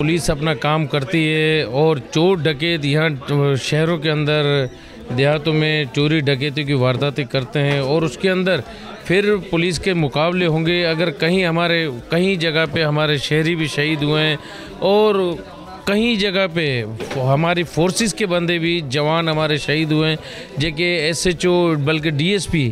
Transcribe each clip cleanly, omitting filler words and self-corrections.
Police अपना काम करती है और चोर डकैत यहाँ शहरों के अंदर देहातों में चोरी डकैती की वारदातें करते हैं और उसके अंदर फिर पुलिस के मुकाबले होंगे। अगर कहीं जगह पे हमारे शहरी भी शहीद हुए हैं और कहीं जगह पे हमारी फोर्सेस के बंदे भी जवान हमारे शहीद हुए हैं, जैसे एसएचओ बल्कि डीएसपी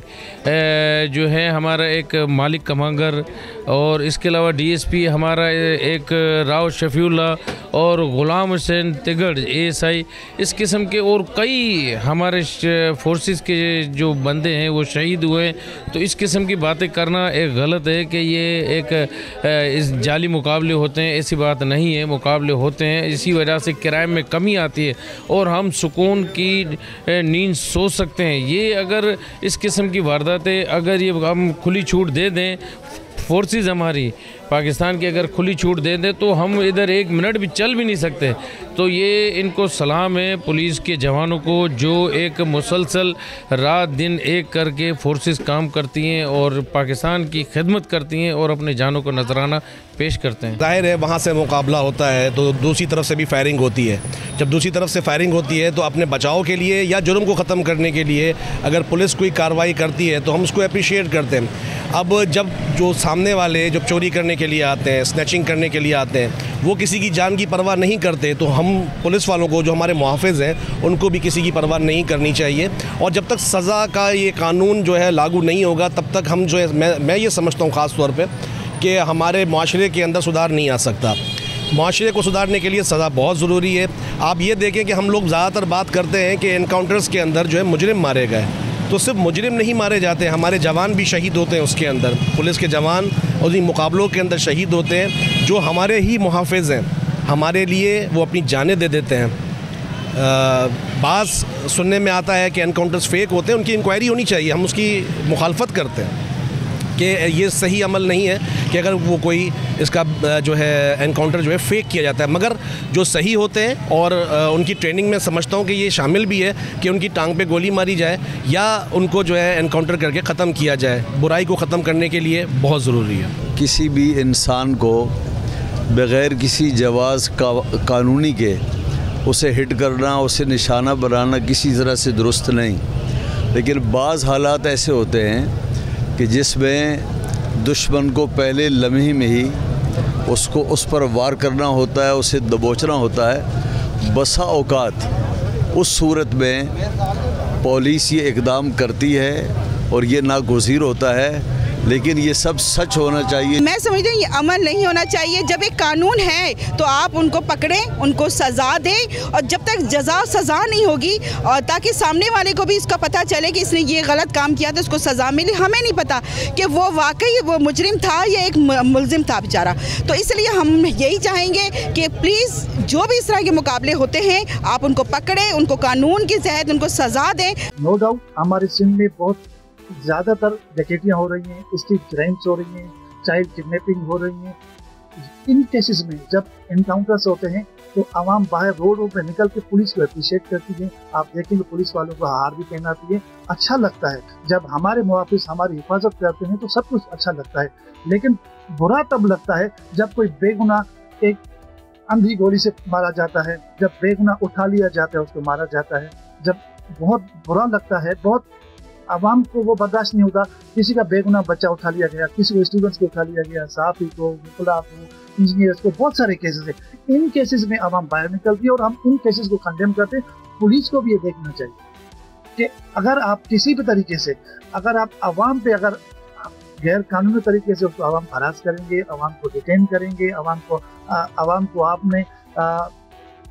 जो है हमारा एक मालिक कमांगर और इसके अलावा डीएसपी हमारा एक राव शफीउल्ला और गुलाम हुसैन तिगड़ एएसआई, इस किस्म के और कई हमारे फोर्सेस के जो बंदे हैं वो शहीद हुए हैं। तो इस किस्म की बातें करना एक गलत है कि ये एक इस जाली मुकाबले होते हैं, ऐसी बात नहीं है। मुकाबले होते हैं, इसी वजह से किराए में कमी आती है और हम सुकून की नींद सो सकते हैं। ये अगर इस किस्म की वारदातें अगर ये हम खुली छूट दे दें, फोर्सेस हमारी पाकिस्तान की अगर खुली छूट दे दें तो हम इधर एक मिनट भी चल भी नहीं सकते। तो ये इनको सलाम है पुलिस के जवानों को जो एक मुसलसल रात दिन एक करके फोर्सेस काम करती हैं और पाकिस्तान की खिदमत करती हैं और अपने जानों को नजराना पेश करते हैं। जाहिर है वहाँ से मुकाबला होता है तो दूसरी तरफ से भी फायरिंग होती है। जब दूसरी तरफ से फायरिंग होती है तो अपने बचाव के लिए या जुर्म को ख़त्म करने के लिए अगर पुलिस कोई कार्रवाई करती है तो हम उसको अप्रिशिएट करते हैं। अब जब जो सामने वाले जब चोरी करने के लिए आते हैं, स्नैचिंग करने के लिए आते हैं, वो किसी की जान की परवाह नहीं करते, तो हम पुलिस वालों को जो हमारे मुहाफ़िज़ हैं उनको भी किसी की परवाह नहीं करनी चाहिए। और जब तक सज़ा का ये कानून जो है लागू नहीं होगा तब तक हम जो है मैं ये समझता हूँ ख़ास तौर पे कि हमारे माशरे के अंदर सुधार नहीं आ सकता। माशरे को सुधारने के लिए सज़ा बहुत ज़रूरी है। आप ये देखें कि हम लोग ज़्यादातर बात करते हैं कि एनकाउंटर्स के अंदर जो है मुजरिम मारे गए, तो सिर्फ मुजरिम नहीं मारे जाते हैं, हमारे जवान भी शहीद होते हैं उसके अंदर। पुलिस के जवान और इन मुकाबलों के अंदर शहीद होते हैं जो हमारे ही मुहाफ़िज़ हैं, हमारे लिए वो अपनी जानें दे देते हैं। बाज़ सुनने में आता है कि एनकाउंटर्स फेक होते हैं, उनकी इंक्वायरी होनी चाहिए। हम उसकी मुखालफत करते हैं कि ये सही अमल नहीं है कि अगर वो कोई इसका जो है एनकाउंटर जो है फ़ेक किया जाता है। मगर जो सही होते हैं और उनकी ट्रेनिंग में समझता हूँ कि ये शामिल भी है कि उनकी टांग पे गोली मारी जाए या उनको जो है एनकाउंटर करके ख़त्म किया जाए। बुराई को ख़त्म करने के लिए बहुत ज़रूरी है। किसी भी इंसान को बग़ैर किसी जवाज़ कानूनी के उसे हिट करना, उसे निशाना बनाना किसी तरह से दुरुस्त नहीं। लेकिन बाज़ हालात ऐसे होते हैं कि जिसमें दुश्मन को पहले लम्हे में ही उसको उस पर वार करना होता है, उसे दबोचना होता है। बसा औकात उस सूरत में पुलिस ये इक़दाम करती है और ये नागुज़ीर होता है, लेकिन ये सब सच होना चाहिए। मैं समझती हूँ ये अमल नहीं होना चाहिए। जब एक कानून है तो आप उनको पकड़ें, उनको सज़ा दें और जब तक सज़ा नहीं होगी और ताकि सामने वाले को भी इसका पता चले कि इसने ये गलत काम किया तो उसको सज़ा मिले। हमें नहीं पता कि वो वाकई वो मुजरिम था या एक मुलजिम था बेचारा। तो इसलिए हम यही चाहेंगे कि प्लीज़ जो भी इस तरह के मुकाबले होते हैं आप उनको पकड़ें, उनको कानून के तहत उनको सज़ा दें। नो डाउट हमारे सिंध में बहुत ज़्यादातर डकैतियाँ हो रही हैं, स्ट्रीट क्राइम्स हो रही हैं, चाइल्ड किडनैपिंग हो रही हैं। इन केसेस में जब एनकाउंटर्स होते हैं तो आवाम बाहर रोडों पे निकल के पुलिस को अप्रिशिएट करती है। आप देखेंगे पुलिस वालों को हार भी पहनाती है। अच्छा लगता है जब हमारे मुहाफिज हमारी हिफाजत करते हैं तो सब कुछ अच्छा लगता है। लेकिन बुरा तब लगता है जब कोई बेगुनाह एक अंधी गोली से मारा जाता है, जब बेगुनाह उठा लिया जाता है उसको मारा जाता है। जब बहुत बुरा लगता है, बहुत आवाम को वो बर्दाश्त नहीं होता। किसी का बेगुनाह बच्चा उठा लिया गया, किसी को स्टूडेंट्स को उठा लिया गया, साफी को, मुखला को, इंजीनियर्स को, बहुत सारे केसेस है। इन केसेस में आवाम बाहर निकलती है और हम इन केसेस को कंडेम करते हैं। पुलिस को भी ये देखना चाहिए कि अगर आप किसी भी तरीके से अगर आप आवाम पे अगर गैर कानूनी तरीके से उसको आवाम हरास करेंगे, आवाम को डिटेन करेंगे, आवाम को आपने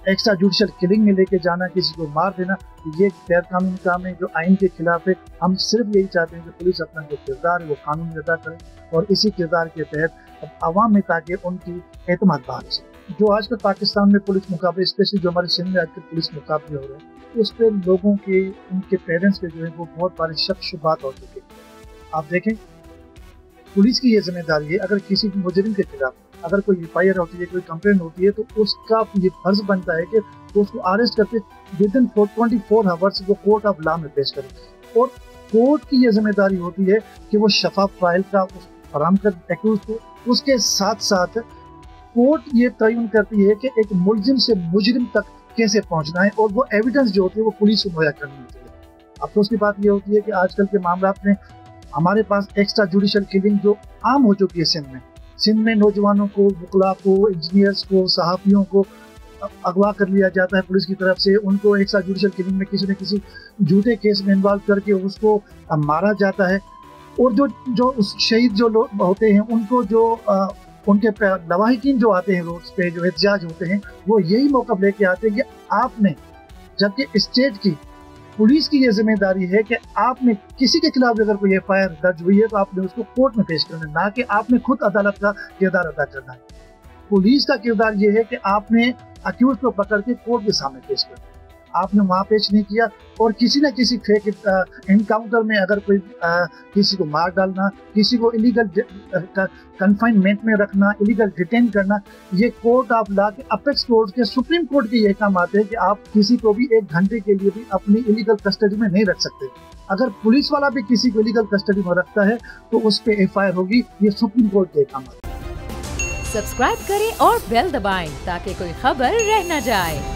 एक्स्ट्रा जुडिशल किलिंग में लेके जाना, किसी को मार देना, ये गैर कानूनी काम है जो आइन के खिलाफ है। हम सिर्फ यही चाहते हैं कि पुलिस अपना जो किरदार है वो कानून अदा करे और इसी किरदार के तहत आवाम में ताकि उनकी एतमाद बहाल हो सके। जो आजकल पाकिस्तान में पुलिस मुकाबले, स्पेशली जो हमारे सिंध में आजकल पुलिस मुकाबले हो रहे हैं, उस पर लोगों के उनके पेरेंट्स पे जो है वो बहुत बड़ी शक शुबात हो चुकी है। आप देखें पुलिस की ये जिम्मेदारी है अगर किसी मुजरिम के खिलाफ अगर कोई एफआईआर होती है, कोई कंप्लेंट होती है तो उसका ये फर्ज बनता है कि तो उसको अरेस्ट करके विद इन 24 आवर्स वो कोर्ट ऑफ लॉ में पेश करें। और कोर्ट की ये जिम्मेदारी होती है कि वो शफाफ ट्रायल का फराहम कर एक्यूज को, उसके साथ साथ कोर्ट ये तयन करती है कि एक मुलजिम से मुजरिम तक कैसे पहुंचना है, और वो एविडेंस जो होती है वो पुलिस को मुहैया करनी होती है। अफसोस की बात ये होती है कि आजकल के मामला में हमारे पास एक्स्ट्रा जुडिशल किलिंग जो आम हो चुकी है सिंध में नौजवानों को, वकला को, इंजीनियर्स को, सहाफ़ियों को अगवा कर लिया जाता है पुलिस की तरफ से। उनको एक्स्ट्रा जुडिशल किलिंग में किसी न किसी झूठे केस में इन्वॉल्व करके उसको मारा जाता है। और जो उस शहीद जो लोग होते हैं उनको जो उनके लवाहिकीन जो आते हैं रोड्स पे, जो एहतजाज होते हैं, वो यही मौका लेके आते हैं कि आपने, जबकि स्टेट की पुलिस की ये जिम्मेदारी है कि आपने किसी के खिलाफ अगर कोई FIR दर्ज हुई है तो आपने उसको कोर्ट में पेश करना है, ना कि आपने खुद अदालत का किरदार अदा करना है। पुलिस का किरदार ये है कि आपने अक्यूज को पकड़ के कोर्ट के सामने पेश करना है। आपने वहाँ पेश नहीं किया, और किसी न किसी फेक एनकाउंटर में अगर कोई किसी को मार डालना, किसी को इलीगल कन्फाइनमेंट में रखना, इलीगल डिटेन करना, ये कोर्ट ऑफ लॉ के अपेक्स कोर्ट के, सुप्रीम कोर्ट के ये काम आते हैं कि आप किसी को भी 1 घंटे के लिए भी अपनी इलीगल कस्टडी में नहीं रख सकते। अगर पुलिस वाला भी किसी को इलीगल कस्टडी में रखता है तो उस पर FIR होगी। ये सुप्रीम कोर्ट के काम आते हैं। सब्सक्राइब करें और बेल दबाएं ताकि कोई खबर रह न जाए।